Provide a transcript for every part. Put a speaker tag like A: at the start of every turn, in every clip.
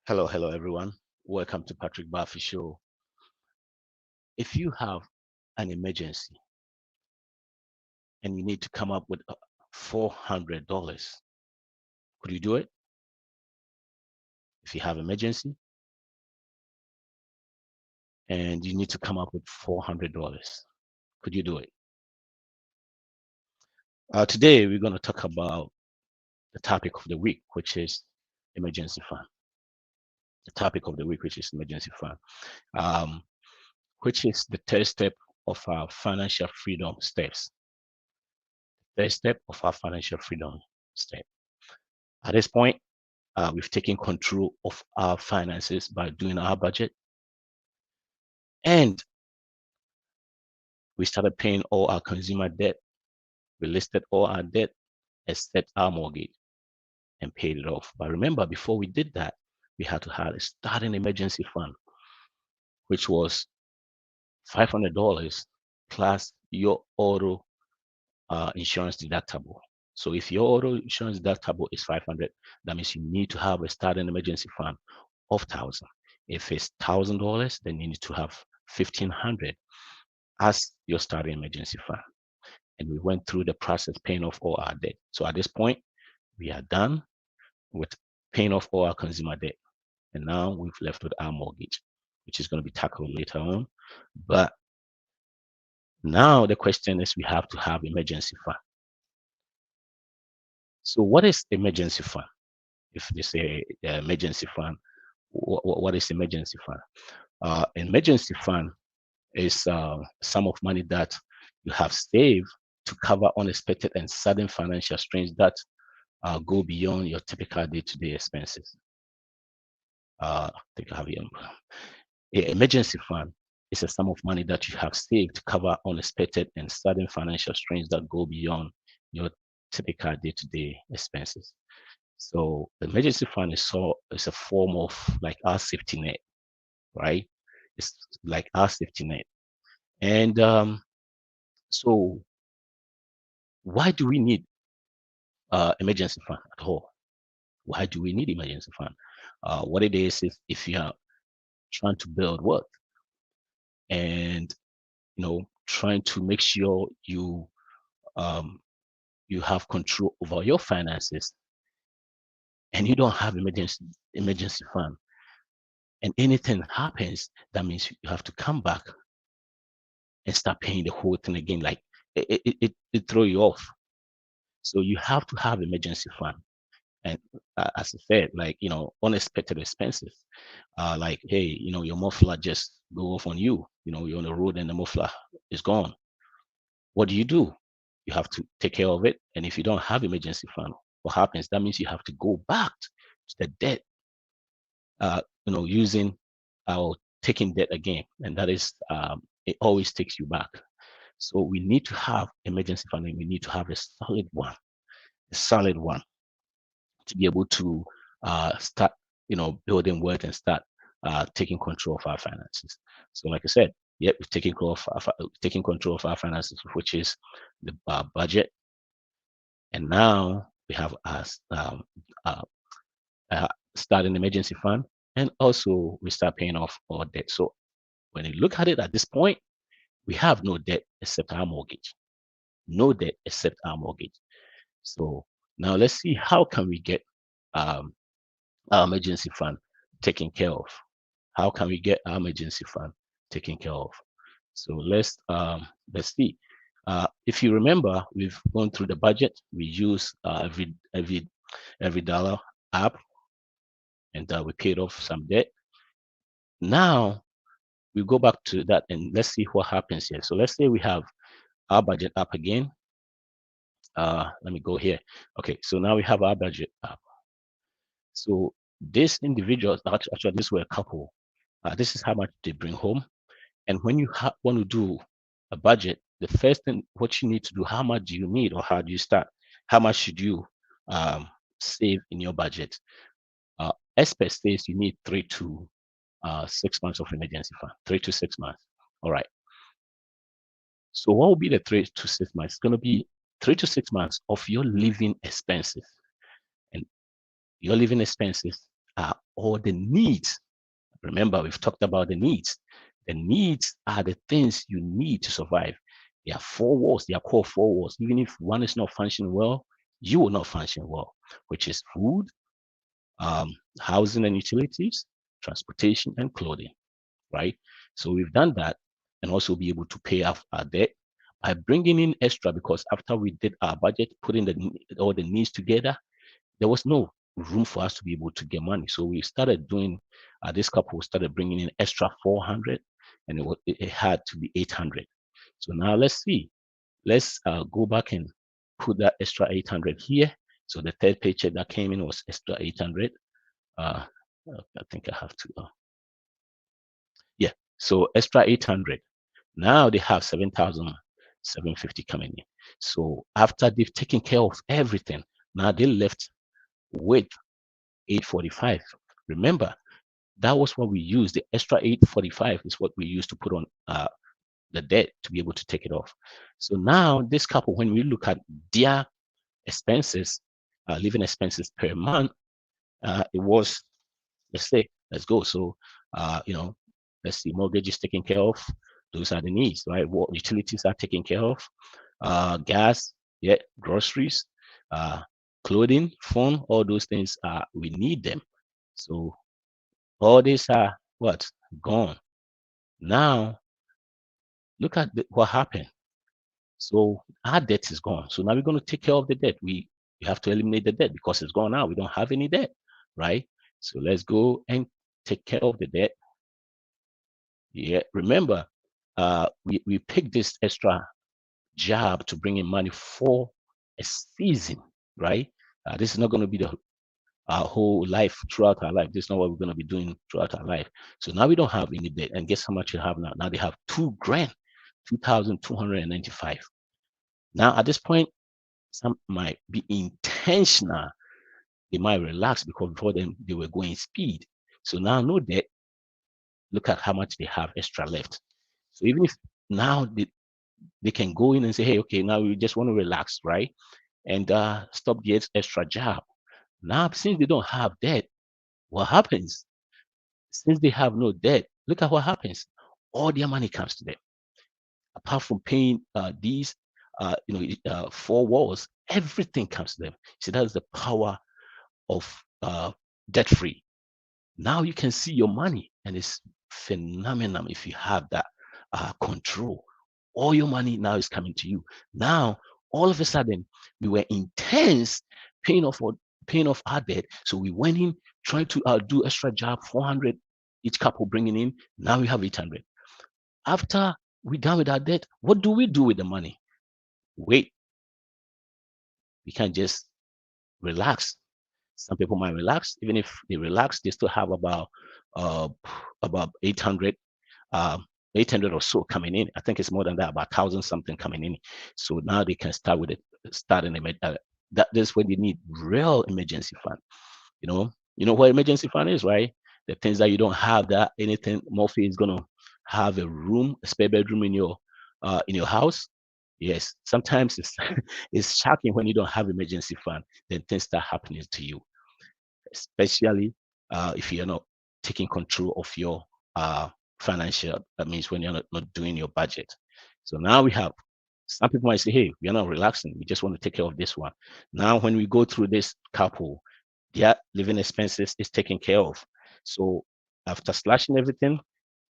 A: Hello, everyone. Welcome to Patrik Barfi Show. If you have an emergency and you need to come up with $400, could you do it? If you have emergency and you need to come up with $400, could you do it? Today, we're going to talk about the topic of the week, which is emergency fund. The topic of the week, which is emergency fund, um, which is the third step of our financial freedom steps. Third step of our financial freedom step. At this point, we've taken control of our finances by doing our budget, and we started paying all our consumer debt. We listed all our debt except our mortgage and paid it off. But remember, before we did that, we had to have a starting emergency fund, which was $500 plus your auto insurance deductible. So if your auto insurance deductible is 500, that means you need to have a starting emergency fund of 1,000. If it's $1,000, then you need to have 1,500 as your starting emergency fund. And we went through the process paying off all our debt. So at this point, we are done with paying off all our consumer debt. And now we've left with our mortgage, which is going to be tackled later on. But now the question is we have to have emergency fund. So what is emergency fund? If they say emergency fund, what is emergency fund? Emergency fund is sum of money that you have saved to cover unexpected and sudden financial strains that go beyond your typical day-to-day expenses. I think I have here. Emergency fund is a sum of money that you have saved to cover unexpected and sudden financial strains that go beyond your typical day-to-day expenses. So the emergency fund is a form of like our safety net, right? It's like our safety net. And so why do we need emergency fund at all? Why do we need emergency fund? What it is if you are trying to build wealth and trying to make sure um, you have control over your finances, and you don't have emergency fund, and anything happens, that means you have to come back and start paying the whole thing again. Like it throw you off. So you have to have emergency fund. And as I said, like unexpected expenses, like hey, your muffler just go off on you. You're on the road and the muffler is gone. What do? You have to take care of it. And if you don't have emergency fund, what happens? That means you have to go back to the debt, using or taking debt again, and that is it always takes you back. So we need to have emergency fund, and we need to have a solid one to be able to start, building wealth and start taking control of our finances. So, like I said, yep, we've taking control of our finances, which is the budget, and now we have uh, start an emergency fund, and also we start paying off our debt. So when you look at it at this point, we have no debt except our mortgage. No debt except our mortgage. So now let's see how can we get um, our emergency fund taken care of. How can we get our emergency fund taken care of? So let's see. If you remember, we've gone through the budget. We use every dollar app, and we paid off some debt. Now we go back to that and let's see what happens here. So let's say we have our budget app again. Let me go here. Okay, so now we have our budget app. So these individuals, actually, this were a couple. This is how much they bring home. And when you want to do a budget, the first thing, what you need to do, how much do you need, or how do you start? How much should you save in your budget? Expert says you need 3 to 6 months of emergency fund. 3 to 6 months. All right. So what will be the 3 to 6 months? It's going to be 3 to 6 months of your living expenses, and your living expenses are or the needs. Remember, we've talked about the needs. The needs are the things you need to survive. There are four walls, they are called four walls. Even if one is not functioning well, you will not function well, which is food, housing and utilities, transportation, and clothing, right? So we've done that and also be able to pay off our debt by bringing in extra because after we did our budget, putting all the needs together, there was no room for us to be able to get money. So we started doing, this couple started bringing in extra 400 and it had to be 800. So now let's see, let's go back and put that extra 800 here. So the third paycheck that came in was extra 800. I think I have to, yeah. So extra 800. Now they have 7,750 coming in. So after they've taken care of everything, now they left with 845. Remember, that was what we used. The extra 845 is what we used to put on the debt to be able to take it off. So now this couple, when we look at their expenses, living expenses per month, it was, let's say, let's go. So, let's see, mortgage is taken care of. Those are the needs, right? What utilities are taken care of. Gas, yeah, groceries, clothing, phone, all those things, we need them. So all these are what? Gone. Now, look at what happened. So our debt is gone. So now we're going to take care of the debt. We have to eliminate the debt because it's gone now. We don't have any debt, right? So let's go and take care of the debt. Yeah, remember, we picked this extra job to bring in money for a season, right? This is not going to be the our whole life throughout our life. This is not what we're going to be doing throughout our life. So now we don't have any debt. And guess how much you have now? Now they have 2 grand, 2,295. Now at this point, some might be intentional. They might relax because before them they were going speed. So now no debt. Look at how much they have extra left. So even if now they can go in and say, hey, okay, now we just want to relax, right? And stop the extra job. Now, since they don't have debt, what happens? Since they have no debt, look at what happens. All their money comes to them. Apart from paying these, four walls, everything comes to them. See, that's the power of debt free. Now you can see your money, and it's phenomenal if you have that control. All your money now is coming to you. Now, all of a sudden, we were intense paying off our debt. So we went in trying to do extra job, 400 each couple bringing in. Now we have 800. After we're done with our debt, what do we do with the money? Wait, we can't just relax. Some people might relax. Even if they relax, they still have uh, about 800, 800 or so coming in. I think it's more than that, about 1,000 something coming in. So now they can start with it, starting that's when they need real emergency fund. You know what emergency fund is, right? The things that you don't have that anything. Murphy is gonna have a room, a spare bedroom in your house. Yes, sometimes it's it's shocking when you don't have emergency fund, then things start happening to you, especially if you're not taking control of your financial. That means when you're not doing your budget. So now we have some people might say, hey, we're not relaxing. We just want to take care of this one. Now, when we go through this couple, their living expenses is taken care of. So after slashing everything,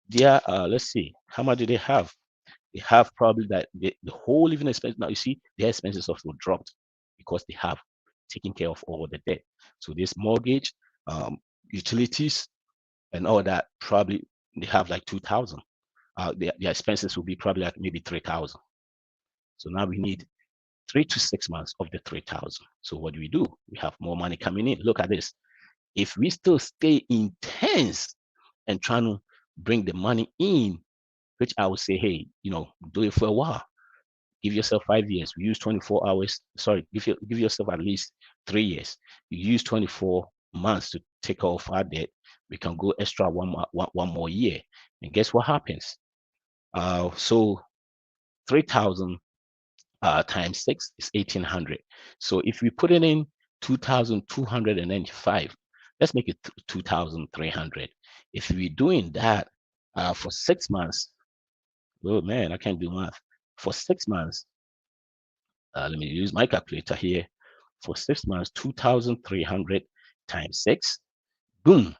A: their let's see, how much do they have? They have probably that the whole living expense. Now you see their expenses also dropped because they have taken care of all the debt. So this mortgage, utilities, and all that probably they have like 2,000. Their expenses will be probably like maybe 3,000. So now we need 3 to 6 months of the 3,000. So what do? We have more money coming in. Look at this. If we still stay intense and trying to bring the money in, which I would say, hey, do it for a while. Give yourself 5 years. We use 24 hours. Sorry, give yourself at least 3 years. You use 24 months to take off our debt. We can go extra one more year. And guess what happens? So 3,000 times 6 is 1,800. So if we put it in 2,295, Let's make it 2,300. If we're doing that for 6 months, oh man, I can't do math. For 6 months, let me use my calculator here. For 6 months, 2,300 times 6, boom,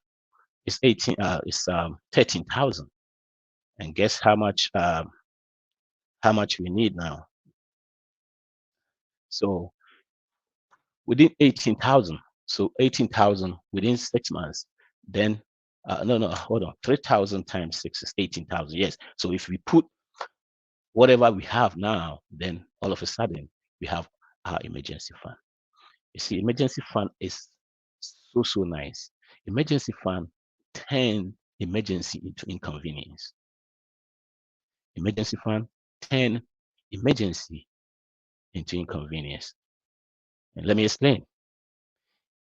A: it's 18. It's 13,000. And guess how much we need now? So within 18,000. So 18,000 within 6 months. Then no, hold on. 3,000 times 6 is 18,000. Yes. So if we put whatever we have now, then all of a sudden we have our emergency fund. You see, emergency fund is so nice. Emergency fund turn emergency into inconvenience. Emergency fund turn emergency into inconvenience. And let me explain.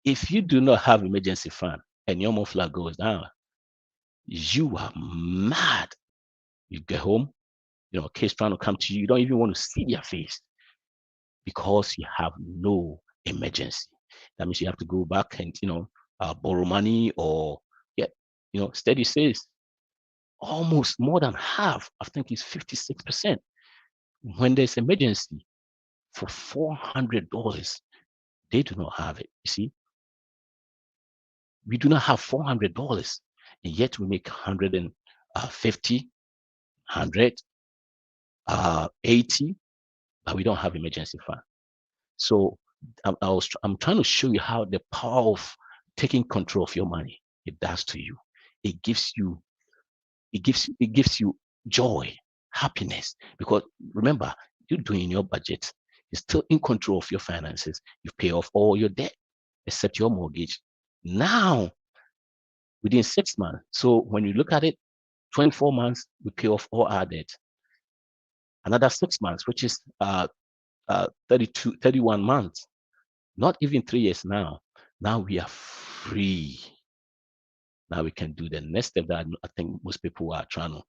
A: If you do not have emergency fund and your muffler goes down, you are mad. You get home, kids trying to come to you. You don't even want to see their face because you have no emergency. That means you have to go back and borrow money or get steady says almost more than half. I think it's 56%. When there's emergency for $400, they do not have it. You see, we do not have $400, and yet we make 150, 100, 80, but we don't have emergency fund. So I'm trying to show you how the power of taking control of your money it does to you. It gives you it gives you joy, happiness. Because remember, you're doing your budget. You're still in control of your finances. You pay off all your debt except your mortgage. Now, within 6 months. So when you look at it, 24 months, we pay off all our debt. Another 6 months, which is 31 months, not even 3 years now. Now we are free. Now we can do the next step that I think most people are trying to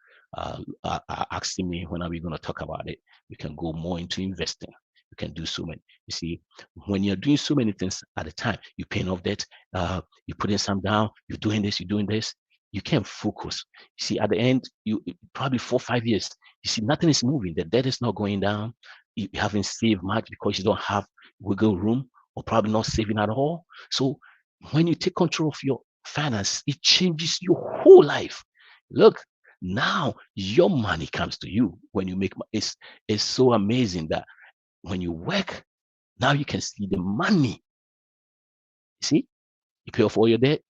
A: are asking me, when are we going to talk about it? We can go more into investing. You can do so many. You see, when you're doing so many things at a time, you're paying off debt, you're putting some down, you're doing this, you can't focus. You see, at the end, you probably 4 or 5 years, you see, nothing is moving. The debt is not going down. You haven't saved much because you don't have wiggle room, or probably not saving at all. So when you take control of your finance, it changes your whole life. Look, now your money comes to you when you make it's so amazing that when you work, now you can see the money. You see, you pay off all your debt.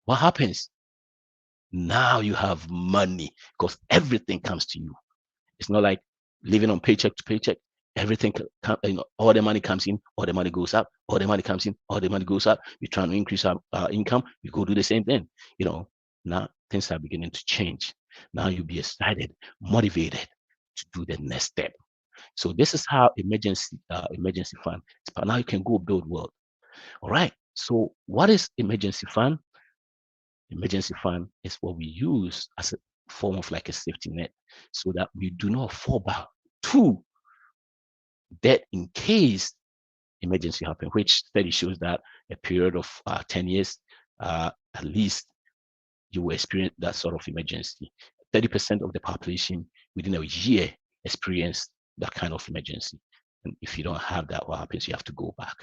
A: What happens? Now you have money because everything comes to you. It's not like living on paycheck to paycheck. Everything, all the money comes in, all the money goes up, all the money comes in, all the money goes up. We're trying to increase our income. We go do the same thing. Now things are beginning to change. Now you'll be excited, motivated to do the next step. So this is how emergency fund. But now you can go build wealth. All right. So what is emergency fund? Emergency fund is what we use as a form of like a safety net, so that we do not fall back to debt in case emergency happen, which study shows that a period of 10 years, at least you will experience that sort of emergency. 30% of the population within a year experience that kind of emergency. And if you don't have that, what happens? You have to go back.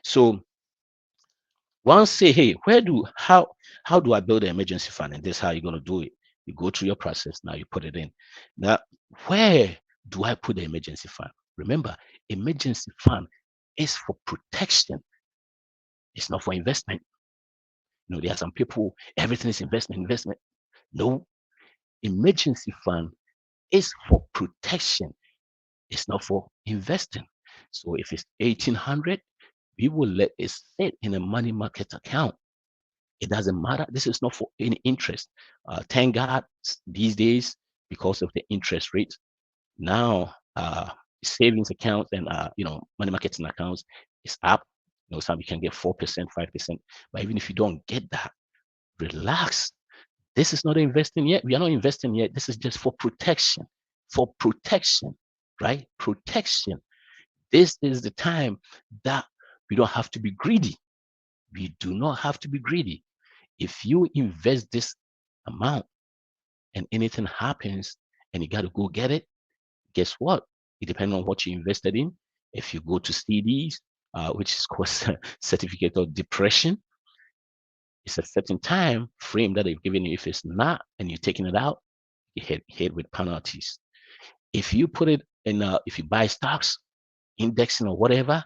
A: So once say, hey, how do I build an emergency fund? And this is how you're going to do it. You go through your process. Now you put it in. Now, where do I put the emergency fund? Remember, emergency fund is for protection. It's not for investment. There are some people, everything is investment. No, emergency fund is for protection. It's not for investing. So if it's 1,800, we will let it sit in a money market account. It doesn't matter. This is not for any interest. Thank God these days, because of the interest rate, now savings accounts and money marketing accounts is up. Some you can get 4%, 5%. But even if you don't get that, relax. This is not investing yet. We are not investing yet. This is just for protection. For protection, right? Protection. This is the time that we don't have to be greedy. We do not have to be greedy. If you invest this amount and anything happens and you got to go get it, guess what? It depends on what you invested in. If you go to CDs, which is called certificate of depression, it's a certain time frame that they've given you. If it's not, and you're taking it out, you hit with penalties. If you put it in, if you buy stocks, indexing or whatever,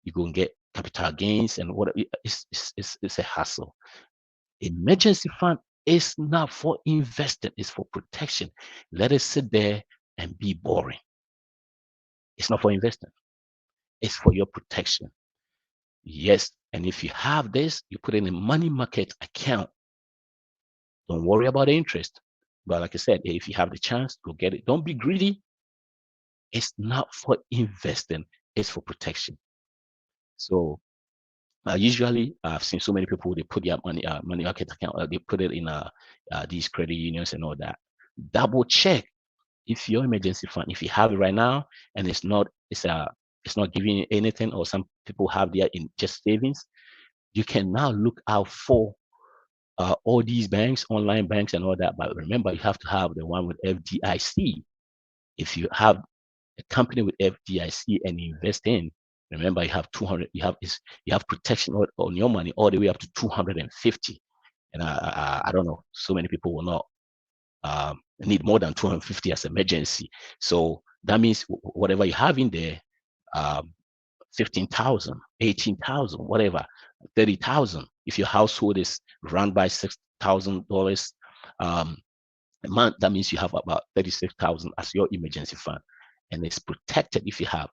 A: you go and get capital gains and what it's a hassle. Emergency fund is not for investing, it's for protection. Let it sit there and be boring. It's not for investing, it's for your protection. Yes, and if you have this, you put it in a money market account. Don't worry about the interest. But like I said, if you have the chance, go get it. Don't be greedy. It's not for investing, it's for protection. So usually, I've seen so many people, they put their money market account, they put it in these credit unions and all that. Double check if your emergency fund, if you have it right now and it's not giving you anything, or some people have their in just savings, you can now look out for all these banks, online banks and all that. But remember, you have to have the one with FDIC. If you have a company with FDIC and you invest in, remember you have 200, you have protection on your money all the way up to 250. And I don't know, so many people will not need more than 250 as emergency. So that means whatever you have in there, um, 15,000, 18,000, whatever, 30,000. If your household is run by $6,000 a month, that means you have about 36,000 as your emergency fund, and it's protected if you have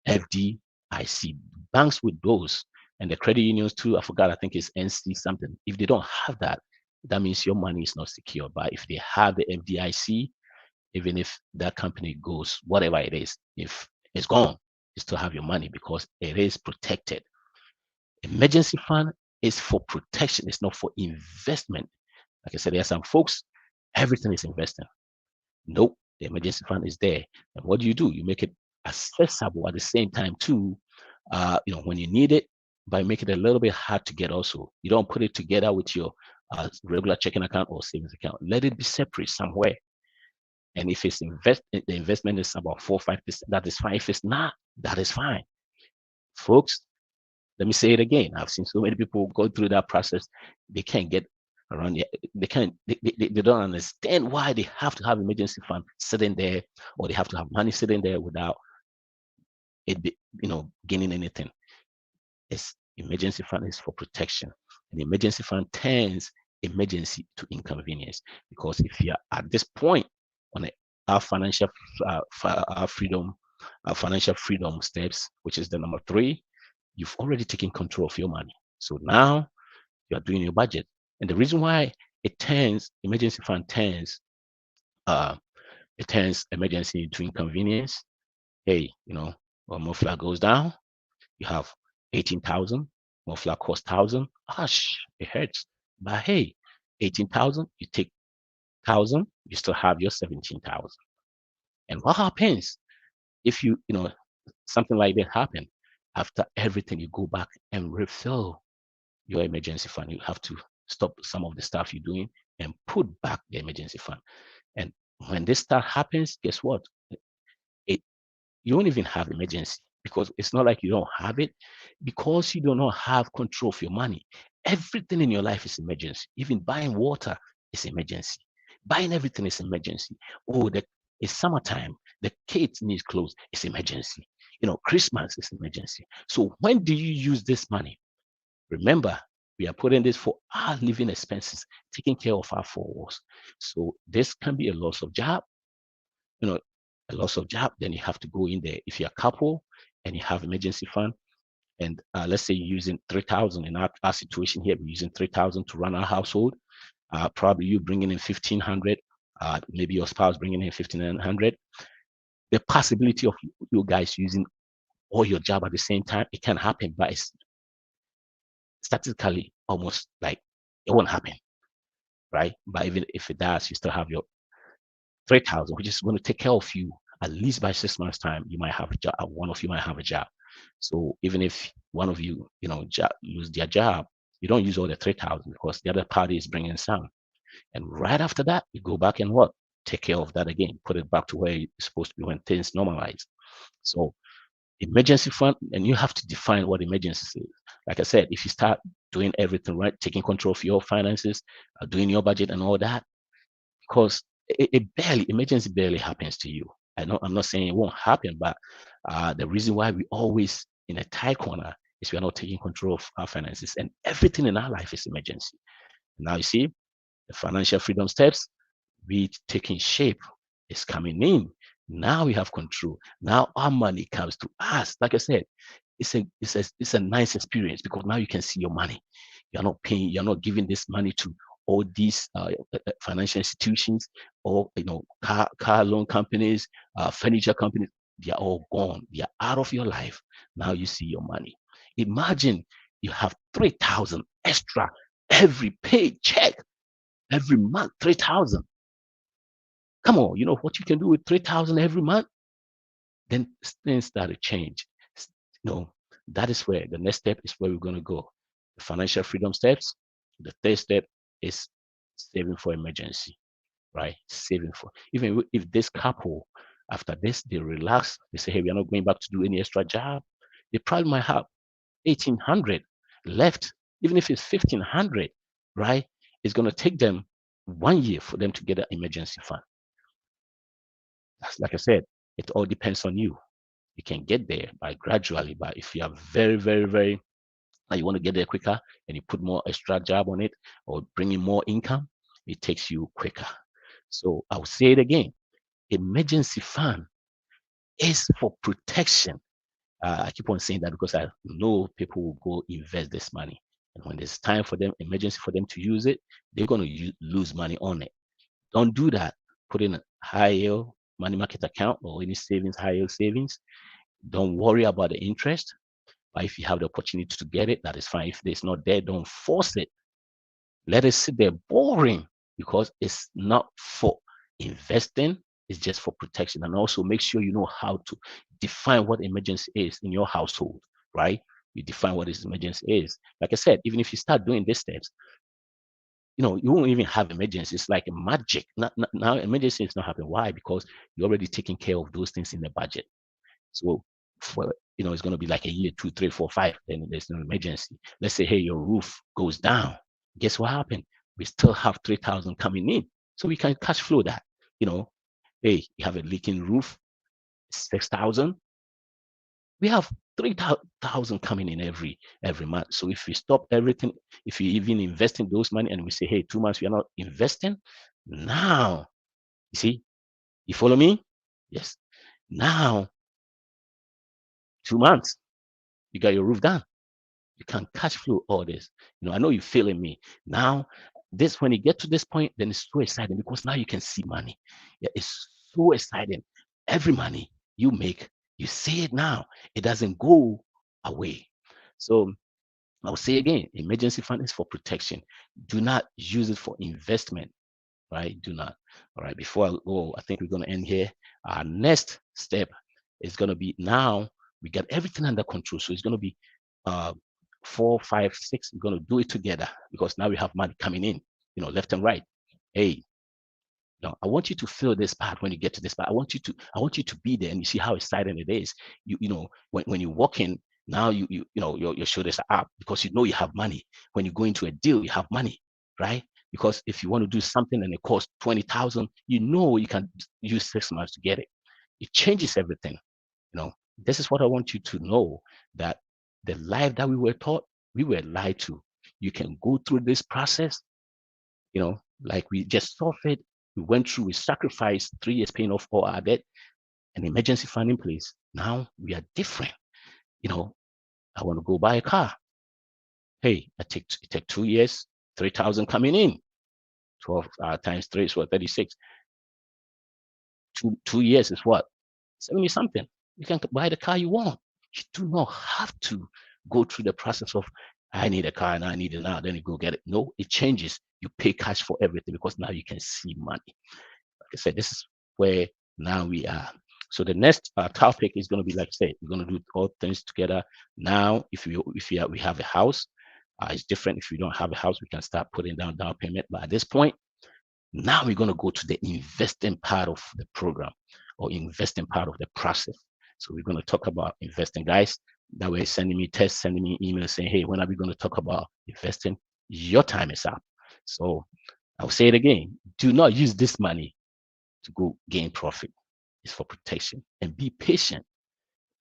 A: FDIC. Banks with those, and the credit unions too. I forgot. I think it's NC something. If they don't have that, that means your money is not secure. But if they have the FDIC, even if that company goes, whatever it is, if it's gone, you still have your money because it is protected. Emergency fund is for protection. It's not for investment. Like I said, there are some folks, everything is investing. Nope, the emergency fund is there. And what do? You make it accessible at the same time too. When you need it, by making it a little bit hard to get. Also, you don't put it together with your regular checking account or savings account. Let it be separate somewhere. And if it's the investment is about 4 or 5%, that is fine. If it's not, that is fine, folks. Let me say it again. I've seen so many people go through that process. They can't get around it. They can't. They don't understand why they have to have emergency fund sitting there, or they have to have money sitting there without it, gaining anything. It's emergency fund is for protection, and emergency fund turns emergency to inconvenience. Because if you're at this point on our financial freedom, our financial freedom steps, which is the number 3, you've already taken control of your money. So now you are doing your budget. And the reason why emergency fund turns emergency into inconvenience. Hey, when Mofla goes down, you have 18,000, Mofla costs 1,000. Gosh, it hurts. But hey, 18,000, you take 1,000, you still have your 17,000. And what happens if something like that happen? After everything, you go back and refill your emergency fund. You have to stop some of the stuff you're doing and put back the emergency fund. And when this stuff happens, guess what? You don't even have emergency, because it's not like you don't have it, because you do not have control of your money. Everything in your life is emergency. Even buying water is emergency. Buying everything is emergency. Oh, it's summertime. The kids need clothes. It's emergency. Christmas is emergency. So when do you use this money? Remember, we are putting this for our living expenses, taking care of our four walls. So this can be a loss of job, then you have to go in there. If you're a couple and you have emergency fund, and let's say you're using 3,000, in our situation here, we're using 3,000 to run our household. Probably you bringing in 1,500, maybe your spouse bringing in 1,500. The possibility of you guys using all your job at the same time, it can happen, but it's statistically almost like it won't happen, right? But even if it does, you still have your 3,000, which is going to take care of you at least by 6 months' time. You might have a job. One of you might have a job. So even if one of you, lose their job, you don't use all the 3,000 because the other party is bringing some. And right after that, you go back and what? Take care of that again, put it back to where it's supposed to be when things normalize. So emergency fund, and you have to define what emergency is. Like I said, if you start doing everything right, taking control of your finances, doing your budget and all that, because emergency barely happens to you. I'm not saying it won't happen, but the reason why we always in a tight corner is we are not taking control of our finances, and everything in our life is emergency. Now you see the financial freedom steps, we taking shape, is coming in. Now we have control. Now our money comes to us. Like I said, it's a nice experience because now you can see your money. You're not paying. You're not giving this money to all these financial institutions or car loan companies, furniture companies. They are all gone. They are out of your life. Now you see your money. Imagine you have 3,000 extra every paycheck every month. 3,000. Come on, you know what you can do with 3,000 every month? Then things start to change. No, that is where the next step is where we're going to go. The financial freedom steps. The third step is saving for emergency, right? Saving for, even if this couple, after this, they relax, they say, hey, we are not going back to do any extra job. They probably might have 1,800 left, even if it's 1,500, right? It's going to take them 1 year for them to get an emergency fund. That's, like I said, it all depends on you. You can get there by gradually, but if you are very, very, very, and you want to get there quicker and you put more extra job on it or bring in more income, it takes you quicker. So I'll say it again. Emergency fund is for protection. I keep on saying that because I know people will go invest this money. And when there's time for them, emergency for them to use it, they're going to lose money on it. Don't do that. Put in a high yield money market account or any savings, high yield savings. Don't worry about the interest. But if you have the opportunity to get it, that is fine. If it's not there, don't force it. Let it sit there boring because it's not for investing, it's just for protection. And also make sure you know how to define what emergency is in your household, right? You define what this emergency is. Like I said, even if you start doing these steps, you won't even have emergency. It's like magic. Now emergency is not happening. Why? Because you're already taking care of those things in the budget. So for it's going to be like a year, 2, 3, 4, 5. Then there's no emergency. Let's say, hey, your roof goes down. Guess what happened? We still have 3,000 coming in, so we can cash flow that. Hey, you have a leaking roof, 6,000. We have 3,000 coming in every month. So if we stop everything, if we even invest in those money, and we say, hey, 2 months we are not investing, now you see, you follow me? Yes. Now 2 months, you got your roof done. You can cash flow all this. I know you're feeling me. Now, this when you get to this point, then it's so exciting because now you can see money. Yeah, it's so exciting. Every money you make, you see it now. It doesn't go away. So I'll say again, emergency fund is for protection. Do not use it for investment, right? Do not. All right. Before I go, I think we're going to end here. Our next step is going to be now we got everything under control. So it's going to be uh, 4, 5, 6. We're going to do it together because now we have money coming in, left and right. Hey, I want you to feel this part when you get to this part. I want you to be there and you see how exciting it is. When you walk in, now your shoulders are up because you have money. When you go into a deal, you have money, right? Because if you want to do something and it costs 20,000, you can use 6 months to get it. It changes everything. This is what I want you to know, that the life that we were taught, we were lied to. You can go through this process, like we just suffered. We went through, we sacrificed 3 years paying off all our debt, an emergency fund in place. Now we are different. I want to go buy a car. Hey, it take 2 years, 3,000 coming in. 12 times 3 is what, 36. 2 years is what? 70 something. You can buy the car you want. You do not have to go through the process of, I need a car and I need it now, then you go get it. No, it changes. You pay cash for everything because now you can see money. Like I said, this is where now we are. So the next topic is going to be, like I said, we're going to do all things together. Now, we have a house, it's different. If we don't have a house, we can start putting down payment. But at this point, now we're going to go to the investing part of the program, or investing part of the process. So we're going to talk about investing, guys. That way, sending me text, sending me email saying, hey, when are we going to talk about investing? Your time is up. So I'll say it again. Do not use this money to go gain profit. It's for protection. And be patient,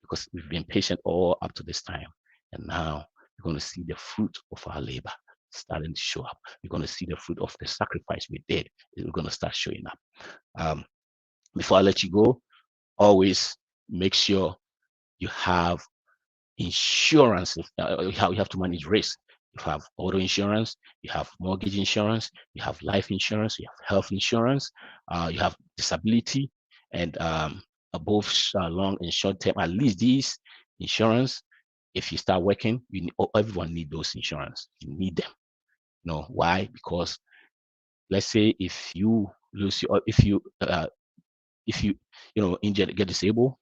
A: because we've been patient all up to this time. And now we're going to see the fruit of our labor starting to show up. We're going to see the fruit of the sacrifice we did. We're going to start showing up. Um, Before I let you go, always make sure you have insurance. How you have to manage risk. You have auto insurance, you have mortgage insurance, you have life insurance, you have health insurance, you have disability, and both long and short term. At least these insurance, if you start working, everyone need those insurance. You need them. You know why? Because let's say if you lose your, if you injured, get disabled,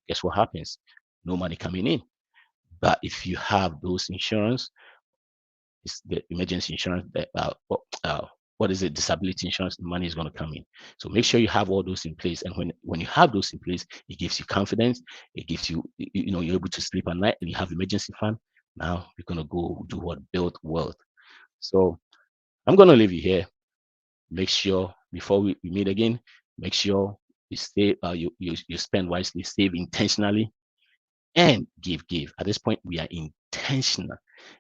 A: guess what happens? No money coming in. But if you have those insurance, it's the emergency insurance, what is it? Disability insurance, the money is going to come in. So make sure you have all those in place. And when you have those in place, it gives you confidence. It gives you, you're able to sleep at night, and you have emergency fund. Now you're going to go do what? Build wealth. So I'm going to leave you here. Make sure before we meet again, make sure you stay, you spend wisely, save intentionally, and give. At this point, we are intentional.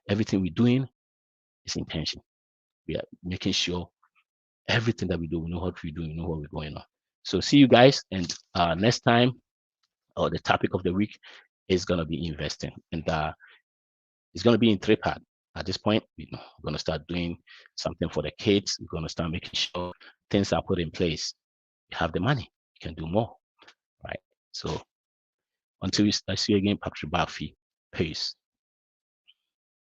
A: Everything we're doing is intention. We are making sure everything that we do, we know what we do, we know what we're going on. So see you guys, and next time, or the topic of the week is gonna be investing, and it's gonna be in three parts. At this point, we're gonna start doing something for the kids. We're gonna start making sure things are put in place. You have the money, you can do more, right? So until I see you again, Patrik Barfi. Peace.